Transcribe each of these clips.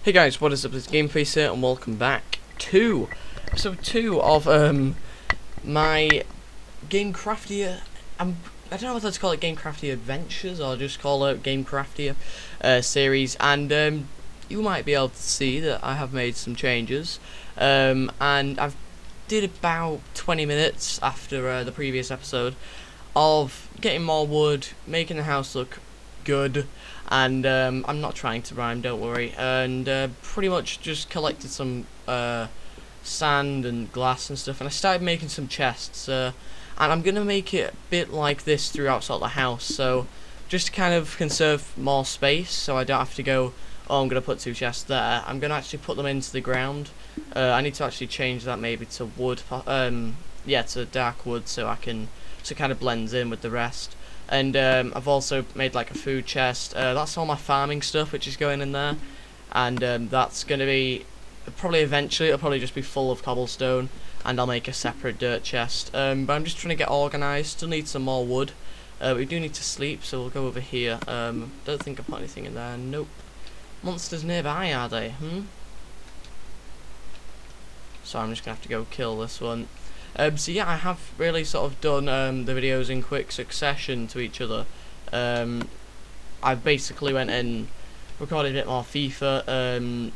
Hey guys, what is up? It's GameFace here, and welcome back to episode 2 of my GameCraftia. I don't know whether to call it GameCraftia Adventures or just call it GameCraftia series. And you might be able to see that I have made some changes. And I've did about 20 minutes after the previous episode of getting more wood, making the house look good. And I'm not trying to rhyme, don't worry. And pretty much just collected some sand and glass and stuff, and I started making some chests. And I'm gonna make it a bit like this throughout sort of the house, so just to kind of conserve more space, so I don't have to go, oh, I'm gonna put 2 chests there. I'm gonna actually put them into the ground. I need to actually change that maybe to wood, yeah, to dark wood, so it kind of blends in with the rest. And I've also made like a food chest. That's all my farming stuff which is going in there, and that's going to be probably eventually it'll probably just be full of cobblestone, and I'll make a separate dirt chest. But I'm just trying to get organised. Still need some more wood. We do need to sleep, so we'll go over here. Don't think I put anything in there. Nope. Monsters nearby, are they? So I'm just gonna have to go kill this one. So yeah, I have really sort of done the videos in quick succession to each other. I basically went and recorded a bit more FIFA.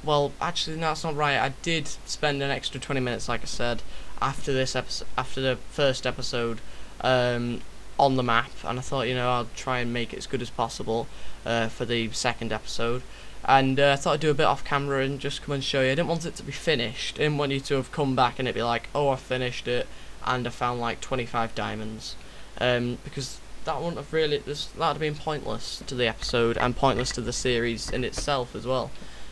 Well, actually, no, that's not right. I did spend an extra 20 minutes, like I said, after this episode, after the first episode, on the map, and I thought, you know, I'll try and make it as good as possible for the second episode. And I thought I'd do a bit off camera and just come and show you. I didn't want it to be finished. I didn't want you to have come back and it'd be like, oh, I finished it and I found like 25 diamonds. Because that wouldn't have really, that would have been pointless to the episode and pointless to the series in itself as well.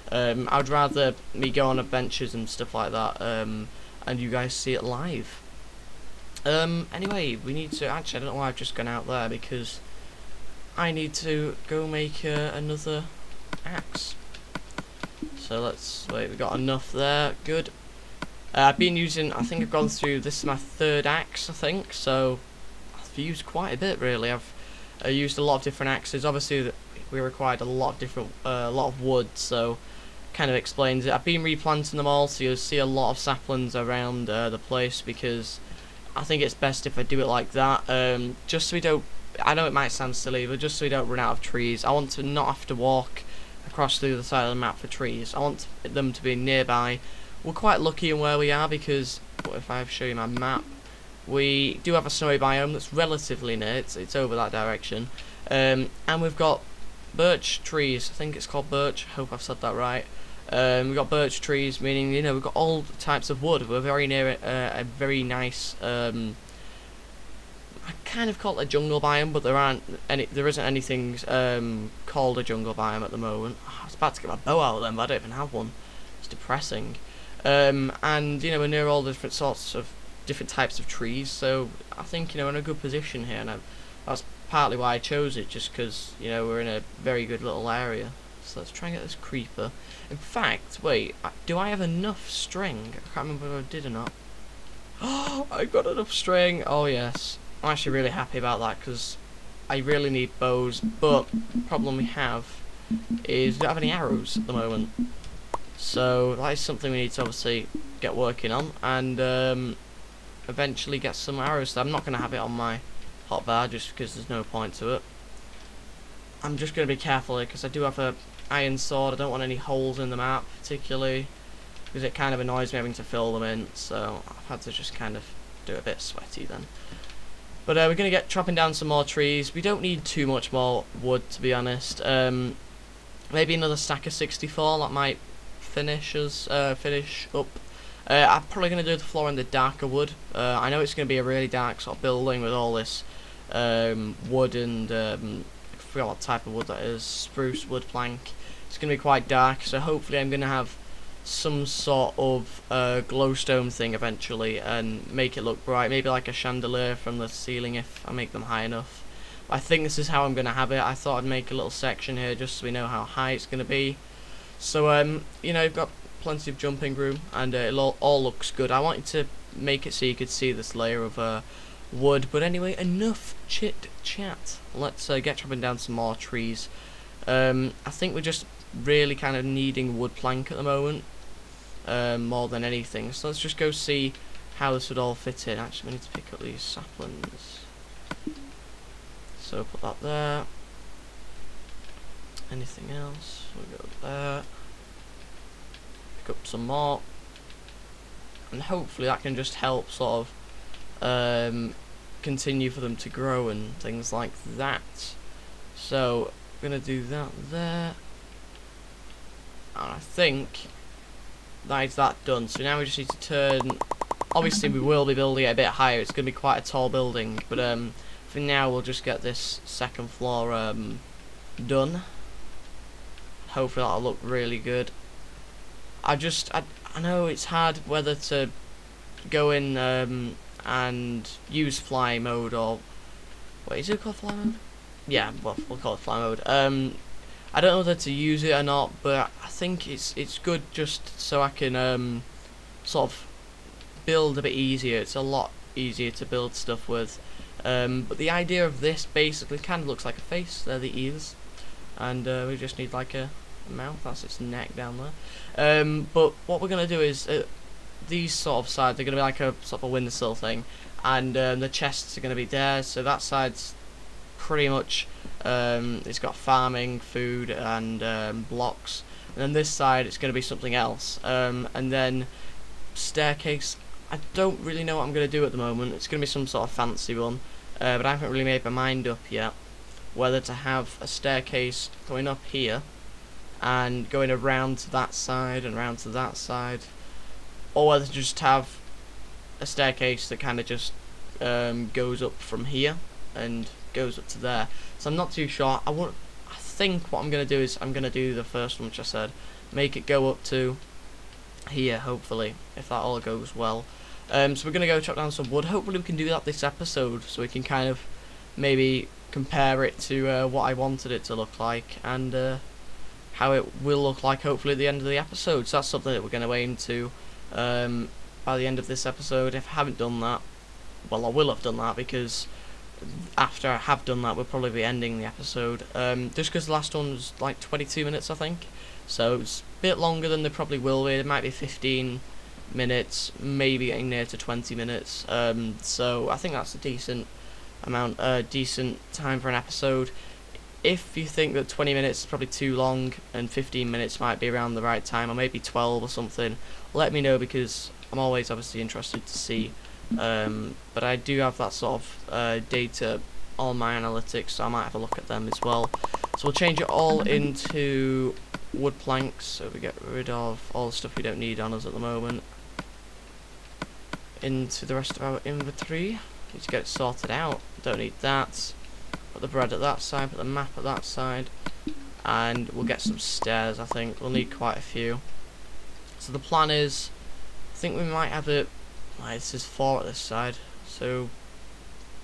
I'd rather me go on adventures and stuff like that, and you guys see it live. Anyway, we need to, actually I don't know why I've just gone out there, because I need to go make another axe. So let's wait, we got enough there, good. I've been using, I think I've gone through, this is my 3rd axe I think, so I've used quite a bit really. I've used a lot of different axes. Obviously we required a lot of different, a lot of wood, so kind of explains it. I've been replanting them all, so you'll see a lot of saplings around the place, because I think it's best if I do it like that, just so we don't, I know it might sound silly, but just so we don't run out of trees. I want to not have to walk across the other side of the map for trees. I want them to be nearby. We're quite lucky in where we are, because if I show you my map, we do have a snowy biome that's relatively near. It's over that direction, and we've got birch trees. I think it's called birch. I hope I've said that right. We've got birch trees, meaning, you know, we've got all types of wood. We're very near a very nice, I kind of call it a jungle biome, but there isn't anything called a jungle biome at the moment. I was about to get my bow out then, but I don't even have one. It's depressing. And you know, we're near all the different types of trees, so I think, you know, we're in a good position here, and that's partly why I chose it, just because, you know, we're in a very good little area. So let's try and get this creeper. In fact, wait, do I have enough string? I can't remember whether I did or not. Oh, I got enough string. Oh yes. I'm actually really happy about that, because I really need bows, but the problem we have is we don't have any arrows at the moment. So that is something we need to obviously get working on, and eventually get some arrows. So I'm not going to have it on my hotbar just because there's no point to it. I'm just going to be careful here, because I do have a iron sword. I don't want any holes in the map particularly, because it kind of annoys me having to fill them in, so I've had to just kind of do a bit sweaty then. But we're going to get chopping down some more trees. We don't need too much more wood, to be honest. Maybe another stack of 64, that might finish up. I'm probably going to do the floor in the darker wood. I know it's going to be a really dark sort of building with all this wood and, I forgot what type of wood that is, spruce wood plank. It's going to be quite dark, so hopefully I'm going to have some sort of glowstone thing eventually and make it look bright, maybe like a chandelier from the ceiling if I make them high enough. I think this is how I'm going to have it. I thought I'd make a little section here just so we know how high it's going to be. So you know, you've got plenty of jumping room, and it all looks good. I wanted to make it so you could see this layer of wood, but anyway, enough chit chat. Let's get chopping down some more trees. I think we're just really kind of needing wood plank at the moment, more than anything. So let's just go see how this would all fit in. Actually, we need to pick up these saplings. So put that there. Anything else? We'll go there. Pick up some more. And hopefully that can just help sort of continue for them to grow and things like that. So we're going to do that there. And I think that is that done. So now we just need to turn. Obviously we will be building it a bit higher. It's going to be quite a tall building, but for now we'll just get this second floor done. Hopefully that'll look really good. I know it's hard whether to go in and use fly mode or wait, is it called fly mode? Yeah, well, we'll call it fly mode. I don't know whether to use it or not, but I think it's good just so I can sort of build a bit easier. It's a lot easier to build stuff with. But the idea of this basically kind of looks like a face. They're the ears, and we just need like a mouth. That's its neck down there. But what we're gonna do is these sort of sides are gonna be like a sort of a windowsill thing, and the chests are gonna be there. So that side's pretty much it's got farming, food, and blocks. And then this side it's gonna be something else. And then staircase. I don't really know what I'm gonna do at the moment. It's gonna be some sort of fancy one, but I haven't really made my mind up yet whether to have a staircase going up here and going around to that side and around to that side, or whether to just have a staircase that kind of just goes up from here and goes up to there. So I'm not too sure. I think what I'm going to do is I'm going to do the first one which I said, make it go up to here, hopefully, if that all goes well. So we're going to go chop down some wood. Hopefully we can do that this episode, so we can kind of maybe compare it to what I wanted it to look like, and how it will look like hopefully at the end of the episode. So that's something that we're going to aim to by the end of this episode. If I haven't done that, well, I will have done that, because after I have done that we'll probably be ending the episode, just because the last one was like 22 minutes I think, so it's a bit longer than they probably will be. It might be 15 minutes, maybe getting near to 20 minutes, so I think that's a decent amount, decent time for an episode. If you think that 20 minutes is probably too long and 15 minutes might be around the right time, or maybe 12 or something, let me know, because I'm always obviously interested to see. But I do have that sort of data on my analytics, so I might have a look at them as well. So we'll change it all into wood planks, so we get rid of all the stuff we don't need on us at the moment. Into the rest of our inventory. Need to get it sorted out. Don't need that. Put the bread at that side, put the map at that side, and we'll get some stairs. I think we'll need quite a few. So the plan is, I think we might have it. This is 4 at this side, so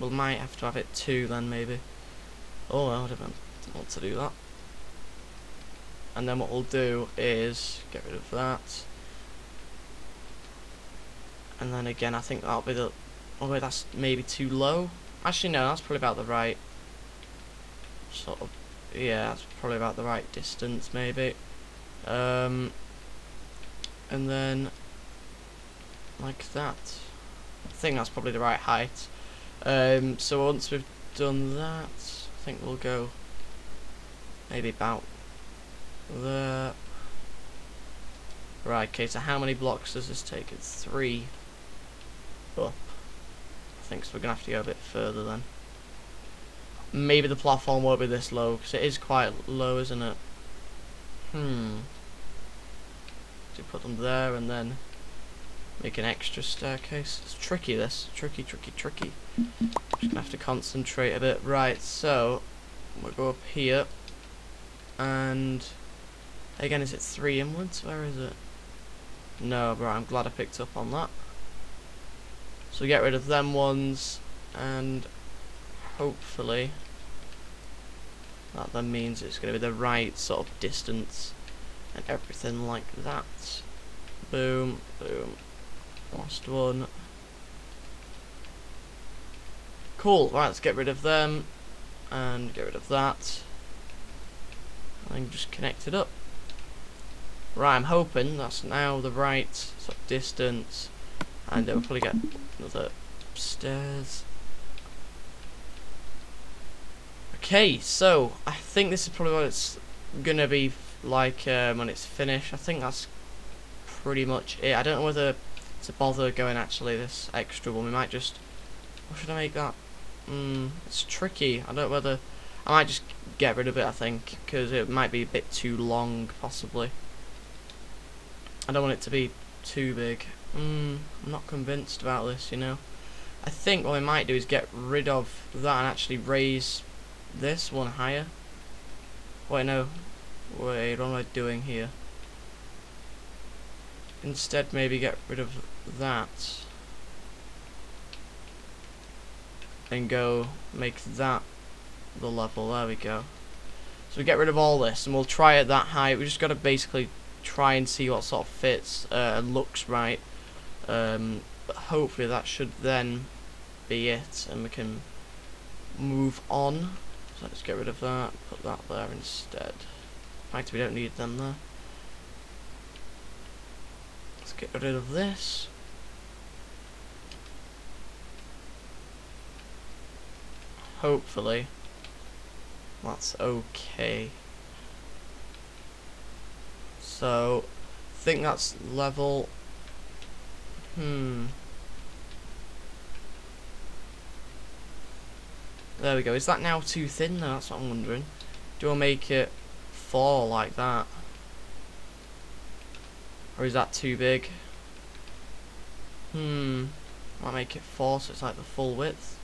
we might have to have it 2 then maybe. Oh, I don't want to do that. And then what we'll do is get rid of that. And then again, I think that'll be the. Oh wait, that's maybe too low. Actually, no, that's probably about the right sort of. Yeah, that's probably about the right distance, maybe. And then like that. I think that's probably the right height. So once we've done that, I think we'll go maybe about there. Right, okay, so how many blocks does this take? It's 3 up. I think so we're going to have to go a bit further then. Maybe the platform won't be this low, because it is quite low, isn't it? So put them there and then make an extra staircase. It's tricky, this. Tricky. Just gonna have to concentrate a bit. Right, so we'll go up here, and again, is it 3 inwards? Where is it? No, right, I'm glad I picked up on that. So get rid of them ones, and hopefully that then means it's going to be the right sort of distance and everything like that. Boom, boom. Last one. Cool, right, let's get rid of them and get rid of that and just connect it up. Right, I'm hoping that's now the right sort of distance, and we'll probably get another stairs. Okay, so I think this is probably what it's gonna be like when it's finished. I think that's pretty much it. I don't know whether to bother going actually this extra one. We might just, or should I make that? It's tricky. I don't know whether I might just get rid of it, I think, because it might be a bit too long possibly. I don't want it to be too big. I'm not convinced about this, you know. I think what we might do is get rid of that and actually raise this one higher. Wait, no. Wait, what am I doing here? Instead, maybe get rid of that and go make that the level. There we go. So we get rid of all this and we'll try it that high. We just got to basically try and see what sort of fits and looks right. But hopefully that should then be it and we can move on. So let's get rid of that, put that there instead. In fact, we don't need them there. Let's get rid of this. Hopefully that's okay. So I think that's level. There we go. Is that now too thin though? That's what I'm wondering. Do I make it 4 like that? Or is that too big? Might make it 4 so it's like the full width.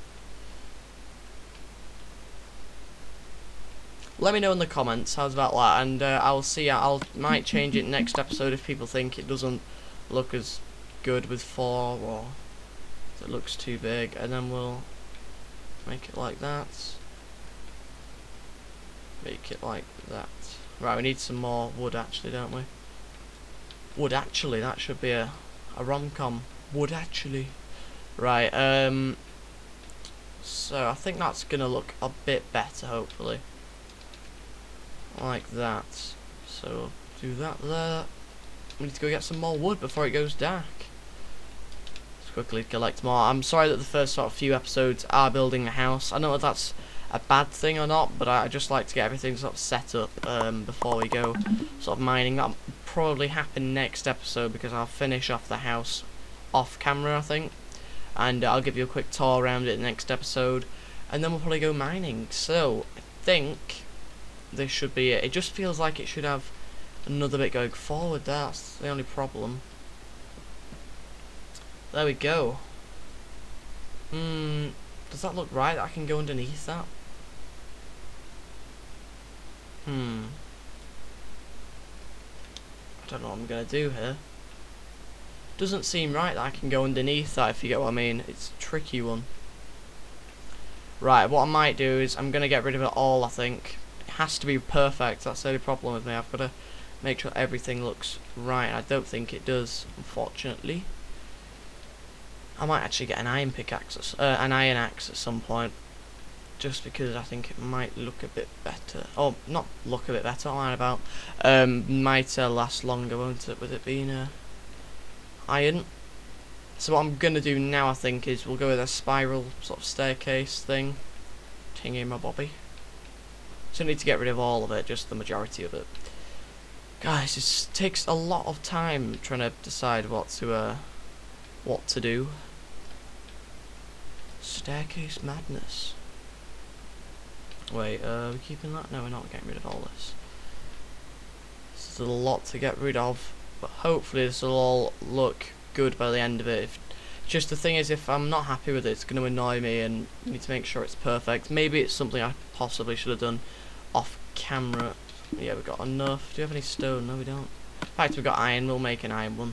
Let me know in the comments how's about that, and I'll see. Might change it next episode if people think it doesn't look as good with 4 or it looks too big, and then we'll make it like that. Make it like that. Right, we need some more wood actually, don't we? Wood actually, that should be a rom-com. Wood actually. Right, so I think that's gonna look a bit better hopefully. Like that. So do that there. We need to go get some more wood before it goes dark. Let's quickly collect more. I'm sorry that the first sort of few episodes are building a house. I know if that's a bad thing or not, but I just like to get everything sort of set up before we go sort of mining. That'll probably happen next episode because I'll finish off the house off camera, I think, and I'll give you a quick tour around it next episode, and then we'll probably go mining. So I think this should be it. It just feels like it should have another bit going forward. That's the only problem. There we go. Does that look right? I can go underneath that. I don't know what I'm gonna do here. Doesn't seem right that I can go underneath that, if you get what I mean. It's a tricky one. Right, what I might do is I'm gonna get rid of it all, I think. Has to be perfect. That's the only problem with me. I've got to make sure everything looks right. I don't think it does, unfortunately. I might actually get an iron pickaxe, an iron axe at some point, just because I think it might look a bit better. Oh, not look a bit better. I'm lying about. Might last longer, won't it? With it being iron. So what I'm gonna do now, I think, is we'll go with a spiral sort of staircase thing. Tinging my bobby. So I need to get rid of all of it, just the majority of it. Guys, it takes a lot of time trying to decide what to do. Staircase madness. Wait, are we keeping that? No, we're not getting rid of all this. This is a lot to get rid of, but hopefully this will all look good by the end of it. Just the thing is, if I'm not happy with it, it's going to annoy me, and I need to make sure it's perfect. Maybe it's something I possibly should have done off camera. Yeah, we've got enough. Do you have any stone? No, we don't. In fact, we've got iron. We'll make an iron one.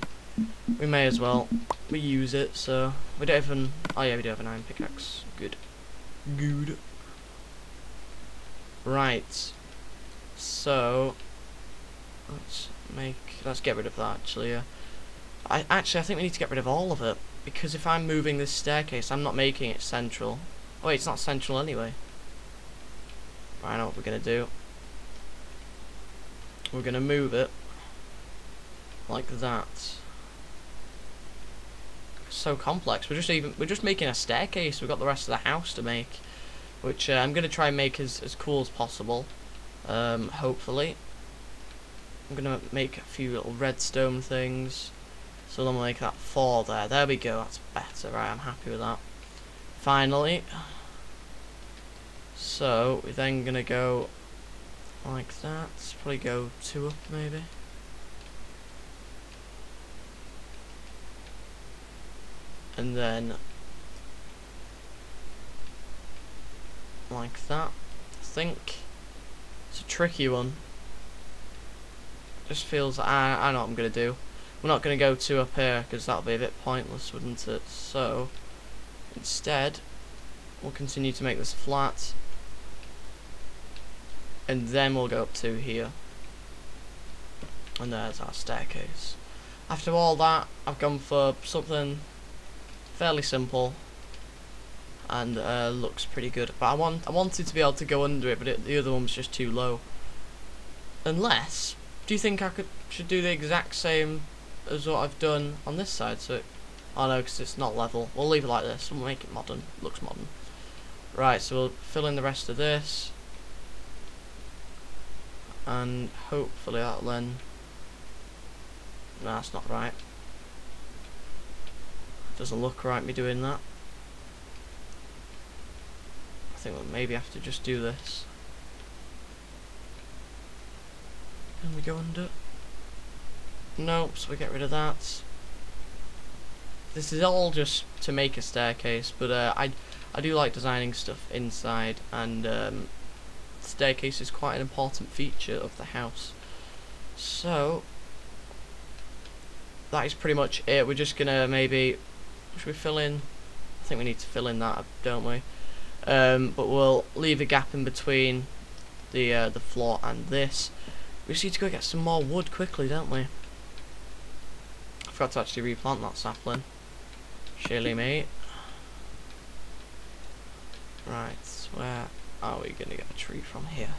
We may as well. We use it, so we don't even. Oh yeah, we do have an iron pickaxe. Good. Good. Right. So let's get rid of that. Actually, yeah. I think we need to get rid of all of it, because if I'm moving this staircase, I'm not making it central. Oh wait, it's not central anyway. I know what we're gonna do. We're gonna move it like that. So complex. We're just making a staircase. We've got the rest of the house to make, which I'm gonna try and make as cool as possible. Hopefully, I'm gonna make a few little redstone things. So then we'll make that 4 there. There we go. That's better. Right, I'm happy with that. Finally. So we're then gonna go like that. Probably go 2 up maybe. And then like that. I think it's a tricky one. Just feels I know what I'm gonna do. We're not gonna go 2 up here because that'll be a bit pointless, wouldn't it? So instead, we'll continue to make this flat, and then we'll go up 2 here. And there's our staircase. After all that, I've gone for something fairly simple and looks pretty good. But I wanted to be able to go under it, but the other one was just too low. Unless, do you think I should do the exact same as what I've done on this side? So oh no, because it's not level. We'll leave it like this. We'll make it modern. Looks modern. Right, so we'll fill in the rest of this, and hopefully that'll then. No, that's not right. Doesn't look right me doing that. I think we'll maybe have to just do this. Can we go under? Nope, so we get rid of that. This is all just to make a staircase, but I do like designing stuff inside, and the staircase is quite an important feature of the house. So that is pretty much it. We're just gonna maybe, should we fill in? I think we need to fill in that, don't we? But we'll leave a gap in between the floor and this. We just need to go get some more wood quickly, don't we? I forgot to actually replant that sapling. Silly mate. Right, where are we gonna get a tree from here?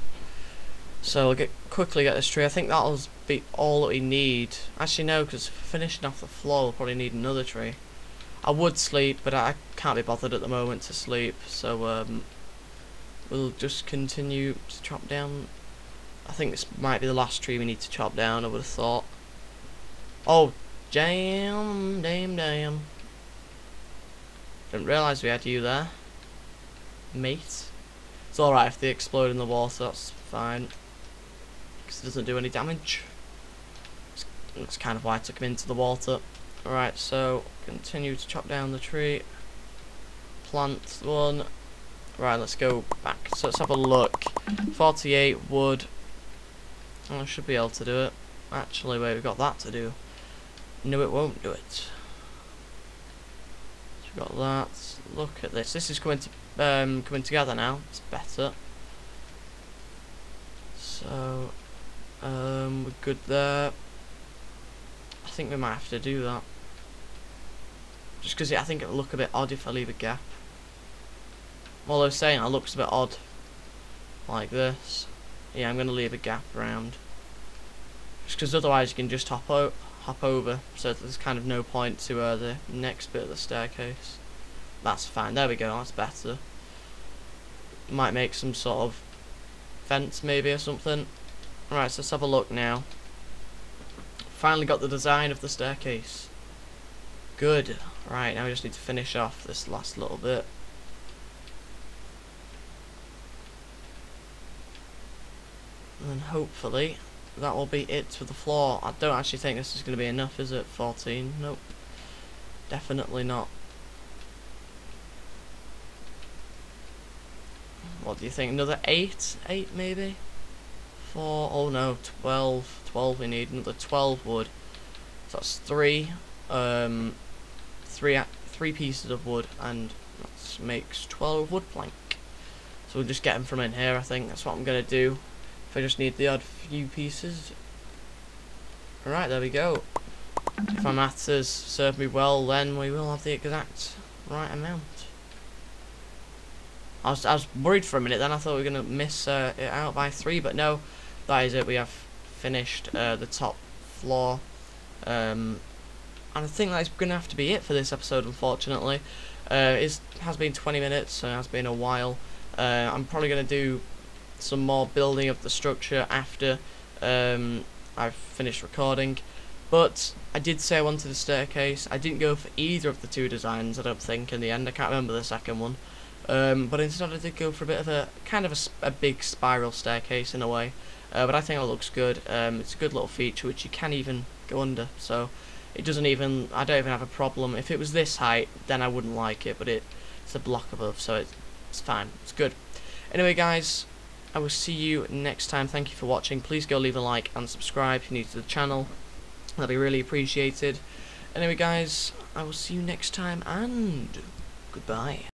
So we'll quickly get this tree. I think that'll be all that we need. Actually no, because finishing off the floor we'll probably need another tree. I would sleep, but I can't be bothered at the moment to sleep, so we'll just continue to chop down. I think this might be the last tree we need to chop down, I would have thought. Oh, damn. Didn't realise we had you there, mate. It's alright if they explode in the water, that's fine, because it doesn't do any damage. That's kind of why I took him into the water. Alright, so continue to chop down the tree. Plant one. Right, let's go back. So let's have a look. 48 wood. Oh, I should be able to do it. Actually, wait, we've got that to do. No, it won't do it. So we've got that. Look at this. This is coming together now. It's better. So we're good there. I think we might have to do that. Just because I think it'll look a bit odd if I leave a gap. Well, I was saying it looks a bit odd like this. Yeah, I'm going to leave a gap around. Just because otherwise you can just hop over. So there's kind of no point to the next bit of the staircase. That's fine. There we go. That's better. Might make some sort of fence maybe or something. Alright, so let's have a look now. Finally got the design of the staircase. Good. Right, now we just need to finish off this last little bit. And then hopefully that will be it for the floor. I don't actually think this is going to be enough, is it? 14? Nope. Definitely not. What do you think? Another 8? 8 maybe? 4? Oh no, 12. 12 we need. Another 12 wood. So that's 3. 3 pieces of wood, and that makes 12 wood plank. So we'll just get them from in here. I think that's what I'm going to do. If I just need the odd few pieces. Alright, there we go. If my maths has served me well, then we will have the exact right amount. I was worried for a minute, then I thought we were going to miss it out by 3, but no, that is it. We have finished the top floor. And I think that's going to have to be it for this episode, unfortunately. It has been 20 minutes, so it has been a while. I'm probably going to do some more building of the structure after I've finished recording. But I did say I wanted a staircase. I didn't go for either of the two designs, I don't think, in the end. I can't remember the second one. But instead I did go for a bit of a big spiral staircase in a way. But I think it looks good. It's a good little feature which you can even go under. So I don't even have a problem. If it was this height, then I wouldn't like it. But it's a block above, so it's fine. It's good. Anyway, guys, I will see you next time. Thank you for watching. Please go leave a like and subscribe if you're new to the channel. That'd be really appreciated. Anyway, guys, I will see you next time, and goodbye.